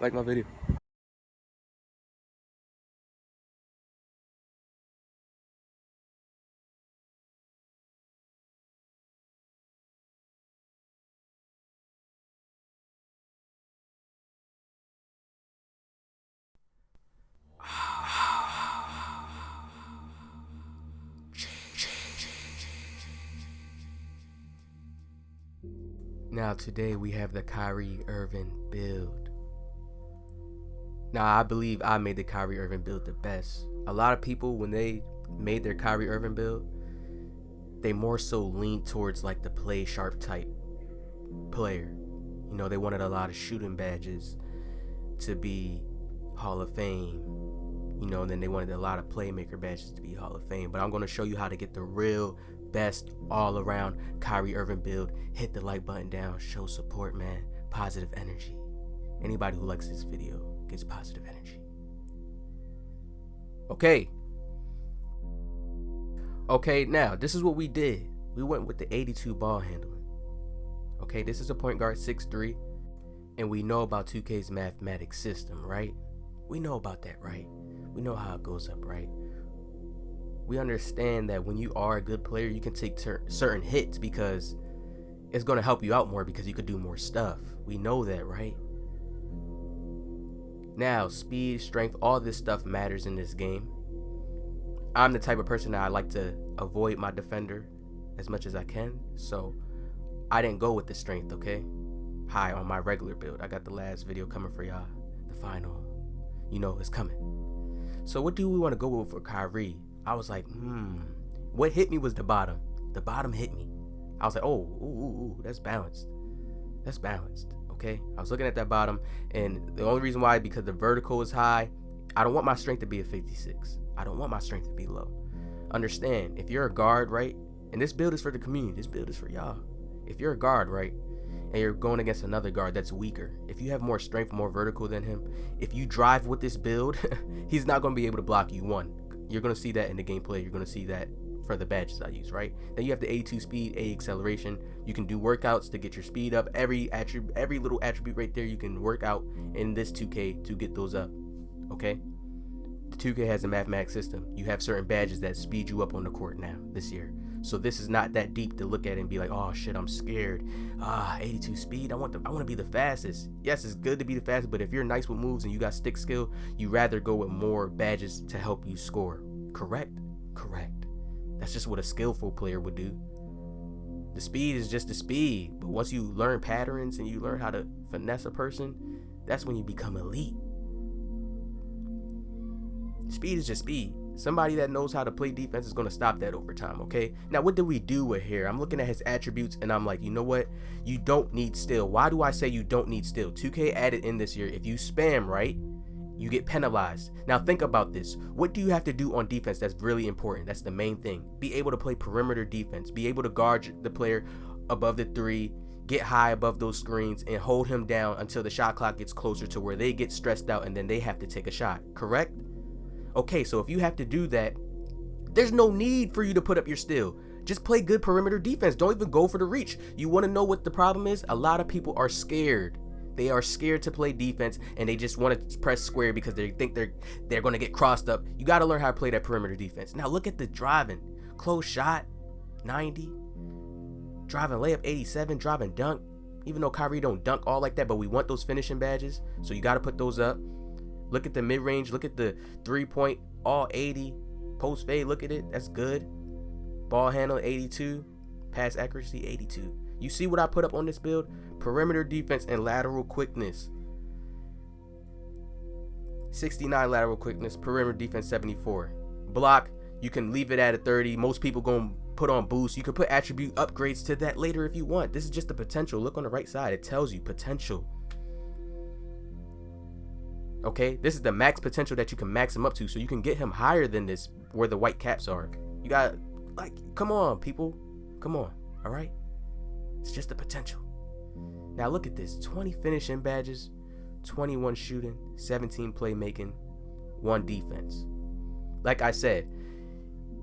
Like my video. Now today we have the KYRIE IRVING Build. Now I believe I made the KYRIE IRVING Build the best. A lot of people, when they made their KYRIE IRVING Build, they more so leaned towards like the play sharp type player. You know, they wanted a lot of shooting badges to be Hall of Fame. You know, and then they wanted a lot of playmaker badges to be Hall of Fame. But I'm going to show you how to get the real best all around KYRIE IRVING build. Hit the like button down, show support, man. Positive energy. Anybody who likes this video gets positive energy. Okay, now this is what we did. We went with the 82 ball handling. Okay, this is a point guard 6'3", and we know about 2K's mathematics system, right? We know about that, right? We know how it goes up, right? We understand that when you are a good player, you can take certain hits because it's going to help you out more because you could do more stuff. We know that, right? Now, speed, strength, all this stuff matters in this game. I'm the type of person that I like to avoid my defender as much as I can, so I didn't go with the strength, okay? High on my regular build. I got the last video coming for y'all. The final, you know, it's coming. So what do we want to go with for KYRIE? I was like, what hit me was the bottom. The bottom hit me. I was like, oh, ooh, that's balanced. That's balanced, okay? I was looking at that bottom, and the only reason why, because the vertical is high. I don't want my strength to be a 56. I don't want my strength to be low. Understand, if you're a guard, right? And this build is for the community. This build is for y'all. If you're a guard, right? And you're going against another guard that's weaker. If you have more strength, more vertical than him, if you drive with this build, he's not going to be able to block you. One, you're going to see that in the gameplay. You're going to see that for the badges I use, right? Then you have the A2 speed, A acceleration. You can do workouts to get your speed up. Every little attribute right there, you can work out in this 2K to get those up, okay? The 2K has a mathematics system. You have certain badges that speed you up on the court now this year. So this is not that deep to look at it and be like, oh shit, I'm scared. 82 speed. I want to be the fastest. Yes, it's good to be the fastest, but if you're nice with moves and you got stick skill, you rather go with more badges to help you score. Correct? Correct. That's just what a skillful player would do. The speed is just the speed, but once you learn patterns and you learn how to finesse a person, that's when you become elite. Speed is just speed. Somebody that knows how to play defense is going to stop that over time, okay? Now, what did we do with here? I'm looking at his attributes, and I'm like, you know what? You don't need steal. Why do I say you don't need steal? 2K added in this year, if you spam, right, you get penalized. Now, think about this. What do you have to do on defense that's really important? That's the main thing. Be able to play perimeter defense. Be able to guard the player above the three, get high above those screens, and hold him down until the shot clock gets closer to where they get stressed out, and then they have to take a shot, correct? Okay, so if you have to do that, there's no need for you to put up your steal. Just play good perimeter defense. Don't even go for the reach. You want to know what the problem is? A lot of people are scared. They are scared to play defense, and they just want to press square because they think they're going to get crossed up. You got to learn how to play that perimeter defense. Now look at the driving. Close shot, 90. Driving layup, 87. Driving dunk. Even though KYRIE don't dunk all like that, but we want those finishing badges, so you got to put those up. Look at the mid-range. Look at the 3-point, all 80. Post fade, look at it. That's good. Ball handle, 82. Pass accuracy, 82. You see what I put up on this build? Perimeter defense and lateral quickness. 69 lateral quickness. Perimeter defense, 74. Block, you can leave it at a 30. Most people going to put on boost. You can put attribute upgrades to that later if you want. This is just the potential. Look on the right side. It tells you potential. Okay, this is the max potential that you can max him up to, so you can get him higher than this where the white caps are. You got, like, come on, people. Come on, all right? It's just the potential. Now look at this. 20 finishing badges, 21 shooting, 17 playmaking, 1 defense. Like I said,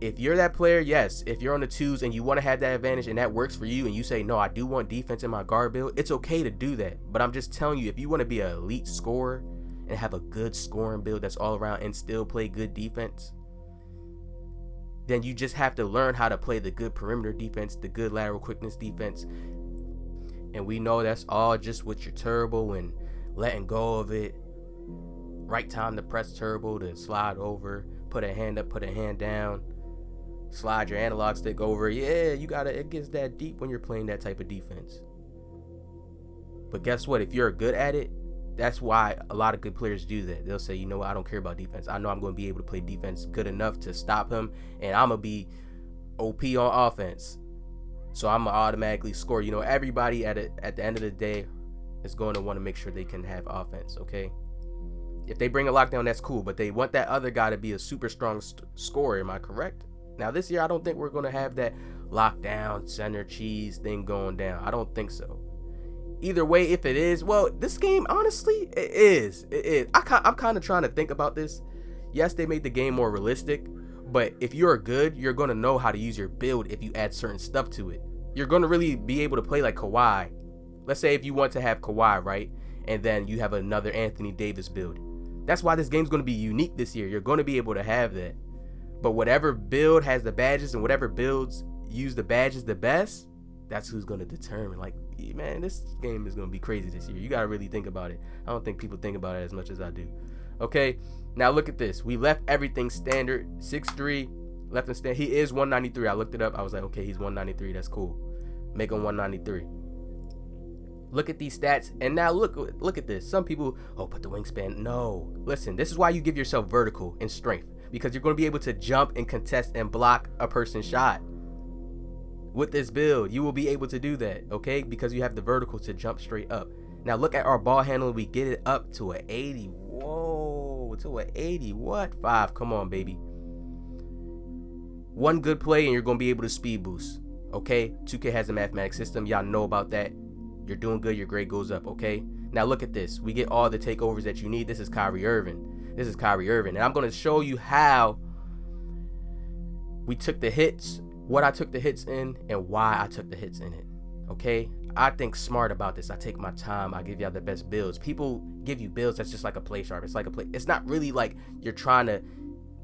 if you're that player, yes, if you're on the twos and you want to have that advantage and that works for you, and you say, no, I do want defense in my guard build, it's okay to do that. But I'm just telling you, if you want to be an elite scorer and have a good scoring build that's all around and still play good defense, then you just have to learn how to play the good perimeter defense, the good lateral quickness defense. And we know that's all just with your turbo and letting go of it. Right time to press turbo, to slide over, put a hand up, put a hand down, slide your analog stick over. Yeah, it gets that deep when you're playing that type of defense. But guess what? If you're good at it, that's why a lot of good players do that. They'll say, you know what, I don't care about defense. I know I'm going to be able to play defense good enough to stop him, and I'm going to be OP on offense. So I'm going to automatically score. You know, everybody at the end of the day is going to want to make sure they can have offense, okay? If they bring a lockdown, that's cool, but they want that other guy to be a super strong scorer. Am I correct? Now, this year, I don't think we're going to have that lockdown, center cheese thing going down. I don't think so. Either way, if it is, well, this game, honestly, it is. I'm kind of trying to think about this. Yes, they made the game more realistic, but if you're good, you're going to know how to use your build if you add certain stuff to it. You're going to really be able to play like Kawhi. Let's say if you want to have Kawhi, right? And then you have another Anthony Davis build. That's why this game's going to be unique this year. You're going to be able to have that. But whatever build has the badges and whatever builds use the badges the best, that's who's going to determine. Like, man, this game is going to be crazy this year. You got to really think about it. I don't think people think about it as much as I do. Okay, now look at this. We left everything standard. 6'3", left him standard. He is 193. I looked it up. I was like, okay, he's 193. That's cool. Make him 193. Look at these stats, and now look at this. Some people, put the wingspan. No, listen, this is why you give yourself vertical and strength, because you're going to be able to jump and contest and block a person's shot. With this build, you will be able to do that, okay? Because you have the vertical to jump straight up. Now look at our ball handling. We get it up to an 80. Whoa, to an 80. What? 5. Come on, baby. One good play and you're going to be able to speed boost, okay? 2K has a mathematics system. Y'all know about that. You're doing good. Your grade goes up, okay? Now look at this. We get all the takeovers that you need. This is KYRIE IRVING. This is KYRIE IRVING. And I'm going to show you how we took the hits, what I took the hits in, and why I took the hits in it, okay? I think smart about this. I take my time. I give y'all the best builds. People give you builds that's just like a play sharp. It's like a play. It's not really like you're trying to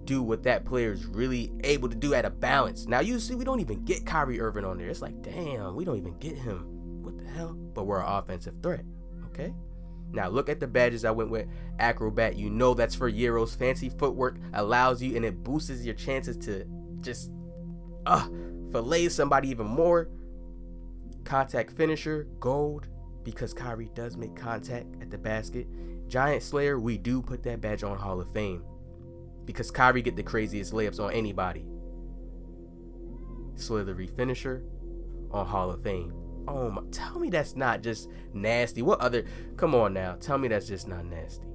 do what that player is really able to do at a balance. Now you see, we don't even get KYRIE IRVING on there. It's like, damn, we don't even get him. What the hell? But we're an offensive threat, okay? Now look at the badges I went with. Acrobat, you know that's for Euros. Fancy footwork allows you, and it boosts your chances to just fillet somebody even more. Contact finisher, gold, because KYRIE does make contact at the basket. Giant Slayer, we do put that badge on Hall of Fame, because KYRIE get the craziest layups on anybody. Slithery finisher on Hall of Fame. Oh my, tell me that's not just nasty. What other, come on now, tell me that's just not nasty.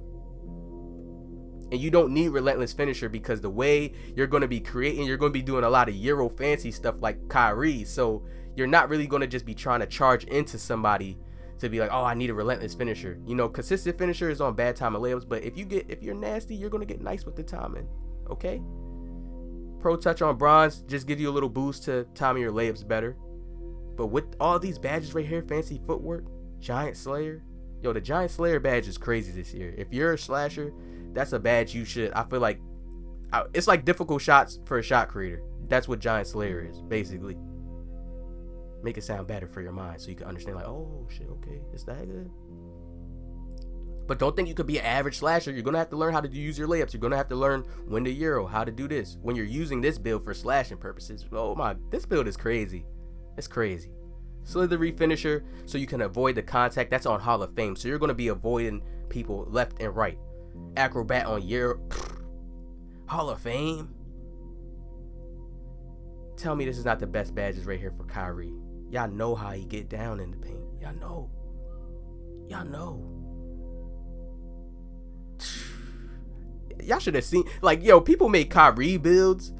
And you don't need relentless finisher, because the way you're going to be creating, you're going to be doing a lot of Euro fancy stuff like KYRIE. So you're not really going to just be trying to charge into somebody to be like, oh, I need a relentless finisher. You know, consistent finisher is on bad timing layups, but if you're nasty, you're going to get nice with the timing. Okay? Pro touch on bronze just give you a little boost to timing your layups better. But with all these badges right here, fancy footwork, Giant Slayer, yo, the Giant Slayer badge is crazy this year. If you're a slasher, that's a badge you should, I feel like, it's like difficult shots for a shot creator. That's what Giant Slayer is, basically. Make it sound better for your mind so you can understand, like, oh shit, okay, it's that good. But don't think you could be an average slasher. You're gonna have to learn how to use your layups. You're gonna have to learn when to Euro, how to do this. When you're using this build for slashing purposes, oh my, this build is crazy. It's crazy. Slithery finisher, so you can avoid the contact. That's on Hall of Fame. So you're gonna be avoiding people left and right. Acrobat on Euro, Hall of Fame. Tell me this is not the best badges right here for KYRIE. Y'all know how he get down in the paint. Y'all know. Y'all should have seen, like, yo, people made KYRIE builds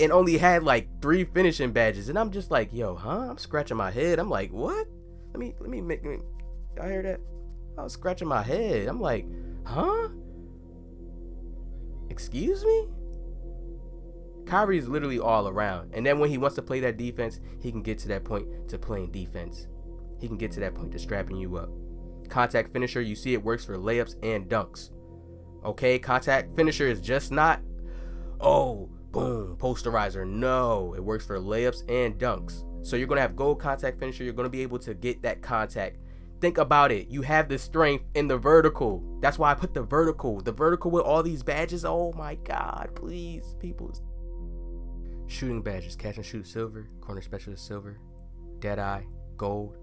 and only had like 3 finishing badges, and I'm just like, yo, huh? I'm scratching my head. I'm like, what? Let me make. Y'all hear that? I was scratching my head. I'm like, huh? Excuse me? Kyrie is literally all around. And then when he wants to play that defense, he can get to that point to playing defense. He can get to that point to strapping you up. Contact finisher, you see it works for layups and dunks. Okay, contact finisher is just not, oh, boom, posterizer. No, it works for layups and dunks. So you're going to have gold contact finisher. You're going to be able to get that contact. Think about it. You have the strength in the vertical. That's why I put the vertical. The vertical with all these badges. Oh my God, please, people. Shooting badges, catch and shoot silver, corner specialist silver, dead eye, gold.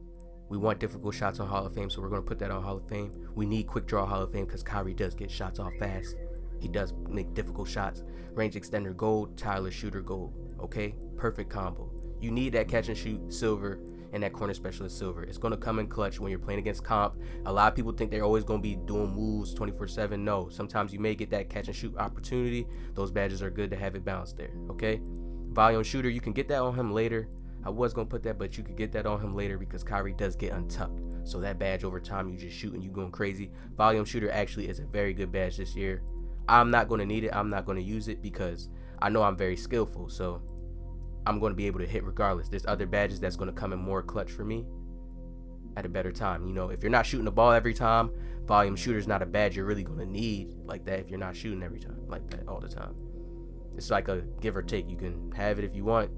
We want difficult shots on Hall of Fame, so we're going to put that on Hall of Fame. We need quick draw Hall of Fame because Kyrie does get shots off fast. He does make difficult shots. Range extender gold, tireless shooter gold. Okay, perfect combo. You need that catch and shoot silver and that corner specialist silver. It's going to come in clutch when you're playing against comp. A lot of people think they're always going to be doing moves 24/7. No, sometimes you may get that catch and shoot opportunity. Those badges are good to have it balanced there. Okay, volume shooter, you can get that on him later. I was going to put that, but you could get that on him later because Kyrie does get untucked. So that badge over time, you just shoot and you going crazy. Volume shooter actually is a very good badge this year. I'm not going to need it. I'm not going to use it because I know I'm very skillful. So I'm going to be able to hit regardless. There's other badges that's going to come in more clutch for me at a better time. You know, if you're not shooting the ball every time, volume shooter is not a badge you're really going to need like that if you're not shooting every time like that all the time. It's like a give or take. You can have it if you want.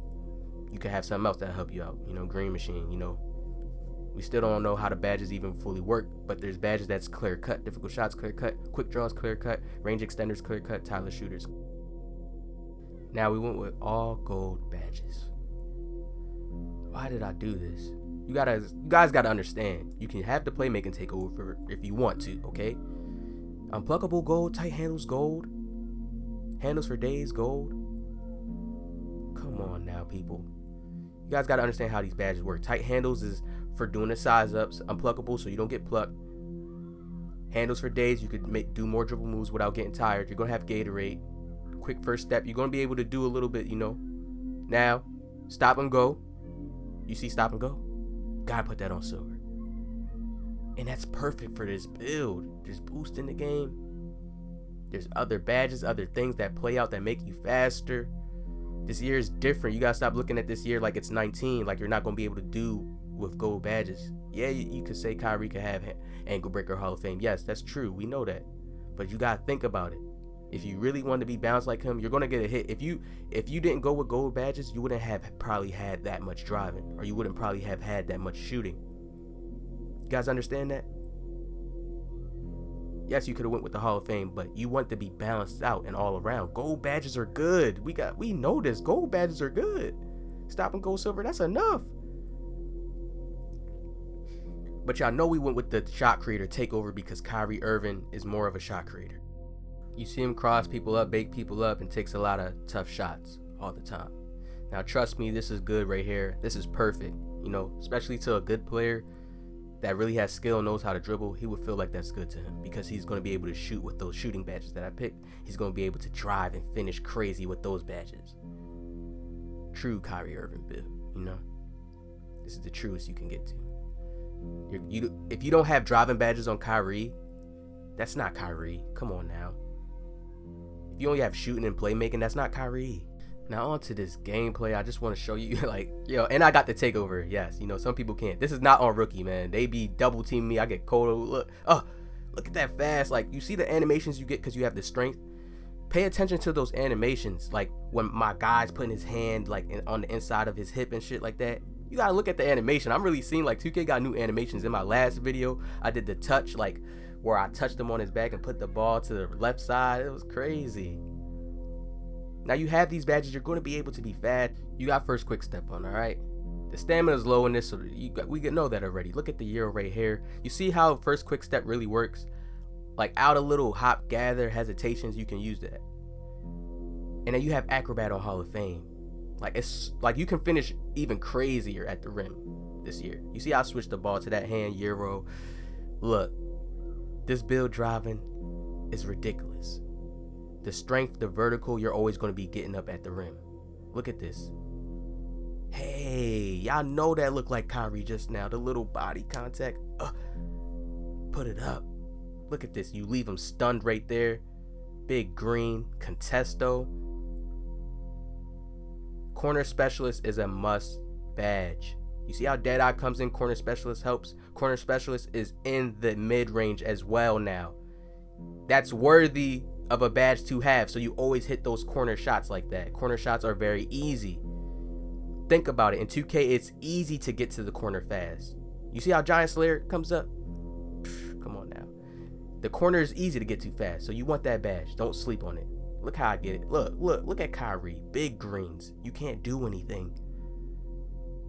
You can have something else that'll help you out. You know, green machine, you know. We still don't know how the badges even fully work, but there's badges that's clear cut, difficult shots clear cut, quick draws clear cut, range extenders clear cut, tireless shooters. Now we went with all gold badges. Why did I do this? You guys gotta understand. You can have the playmaking take over if you want to, okay? Unpluckable gold, tight handles gold, handles for days gold. Come on now, people. You guys gotta understand how these badges work. Tight handles is for doing the size ups. Unpluckable, so you don't get plucked. Handles for days, you could do more dribble moves without getting tired. You're gonna have Gatorade. Quick first step, you're gonna be able to do a little bit, you know. Now, stop and go. You see stop and go? Gotta put that on silver. And that's perfect for this build. There's boost in the game. There's other badges, other things that play out that make you faster. This year is different. You gotta stop looking at this year like it's 19, like you're not gonna be able to do with gold badges. Yeah, you could say Kyrie could have ankle breaker Hall of Fame. Yes, that's true. We know that. But you gotta think about it. If you really want to be balanced like him, you're gonna get a hit. If you didn't go with gold badges, you wouldn't have probably had that much driving, or you wouldn't probably have had that much shooting. You guys understand that? Yes, you could have went with the Hall of Fame, but you want to be balanced out and all around. Gold badges are good. We know this. Gold badges are good. Stop and go silver, that's enough. But y'all know we went with the shot creator takeover because Kyrie Irving is more of a shot creator. You see him cross people up, bake people up, and takes a lot of tough shots all the time. Now, trust me, this is good right here. This is perfect. You know, especially to a good player that really has skill, knows how to dribble, he would feel like that's good to him because he's going to be able to shoot with those shooting badges that I picked. He's going to be able to drive and finish crazy with those badges. True KYRIE IRVING build, you know? This is the truest you can get to. If you don't have driving badges on Kyrie, that's not Kyrie. Come on now. If you only have shooting and playmaking, that's not Kyrie. Now on to this gameplay. I just want to show you, like, yo, and I got the takeover. Yes, you know, some people can't. This is not on rookie, man. They be double teaming me. I get cold. Look at that fast. Like, you see the animations you get because you have the strength. Pay attention to those animations. Like when my guy's putting his hand like on the inside of his hip and shit like that. You gotta look at the animation. I'm really seeing like 2K got new animations. In my last video, I did the touch, like where I touched him on his back and put the ball to the left side. It was crazy. Now you have these badges, you're going to be able to be fast. You got first quick step on, all right? The stamina is low in this, so we can know that already. Look at the euro right here. You see how first quick step really works? Like out a little hop, gather, hesitations, you can use that. And then you have acrobat on Hall of Fame. Like it's like you can finish even crazier at the rim this year. You see how I switched the ball to that hand euro. Look, this build driving is ridiculous. The strength, the vertical, you're always going to be getting up at the rim. Look at this. Hey, y'all know that looked like Kyrie just now. The little body contact. Put it up. Look at this. You leave him stunned right there. Big green. Contesto. Corner Specialist is a must badge. You see how Deadeye comes in, Corner Specialist helps? Corner Specialist is in the mid-range as well now. That's worthy of a badge to have, so you always hit those corner shots like that. Corner shots are very easy. Think about it. In 2K, it's easy to get to the corner fast. You see how Giant Slayer comes up? Come on now. The corner is easy to get to fast, so you want that badge. Don't sleep on it. Look how I get it. Look at KYRIE. Big greens. You can't do anything.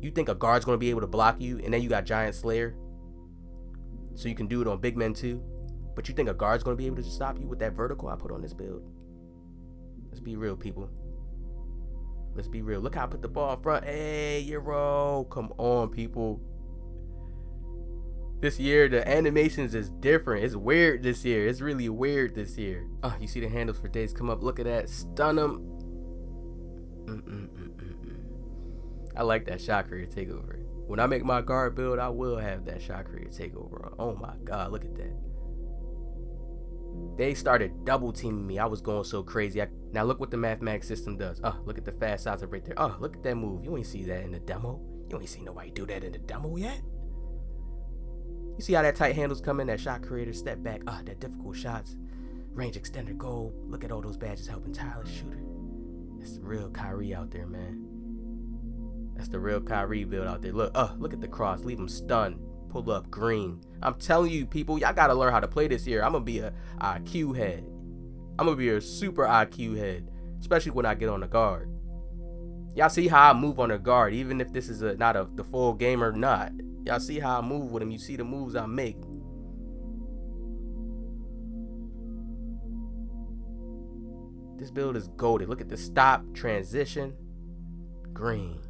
You think a guard's going to be able to block you, and then you got Giant Slayer, so you can do it on big men too? But you think a guard's going to be able to stop you with that vertical I put on this build? Let's be real, people. Let's be real. Look how I put the ball in front. Hey, Euro. Come on, people. This year, the animations is different. It's weird this year. It's really weird this year. Oh, you see the handles for days come up. Look at that. Stun them. I like that shot creator takeover. When I make my guard build, I will have that shot creator takeover. Oh my God, look at that. They started double teaming me. I was going so crazy. Now look what the mathematics system does. Oh, look at the fast size right there. Oh, look at that move. You ain't see that in the demo. You ain't seen nobody do that in the demo yet. You see how that tight handles come in, that shot creator, step back. Ah, that difficult shots. Range extender goal. Look at all those badges helping tireless shooter. That's the real KYRIE out there, man. That's the real KYRIE build out there. Look, look at the cross. Leave him stunned. Pull up green. I'm telling you, people, y'all gotta learn how to play this year. I'm gonna be a IQ head. I'm gonna be a super IQ head, especially when I get on the guard. Y'all see how I move on the guard, even if this is not the full game or not. Y'all see how I move with him. You see the moves I make. This build is goated. Look at the stop, transition, green.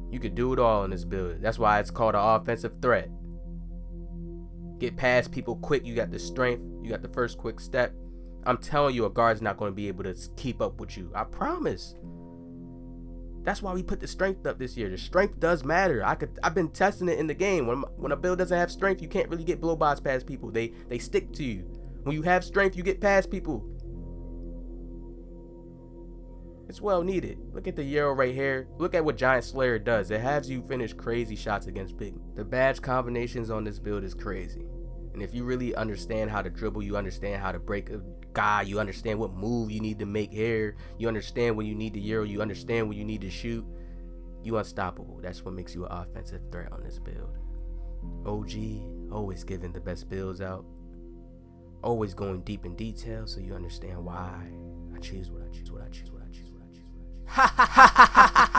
You could do it all in this build. That's why it's called an offensive threat. Get past people quick. You got the strength. You got the first quick step. I'm telling you, a guard's not going to be able to keep up with you. I promise. That's why we put the strength up this year. The strength does matter. I've been testing it in the game. When a build doesn't have strength, you can't really get blow-bys past people. They stick to you. When you have strength, you get past people. It's well needed. Look at the Euro right here. Look at what Giant Slayer does. It has you finish crazy shots against big. The badge combinations on this build is crazy. And if you really understand how to dribble, you understand how to break a guy, you understand what move you need to make here, you understand when you need to Euro, you understand when you need to shoot, you unstoppable. That's what makes you an offensive threat on this build. OG, always giving the best builds out. Always going deep in detail so you understand why I choose what I choose, what I choose, what I choose, what I choose, what I choose. Ha ha ha ha ha!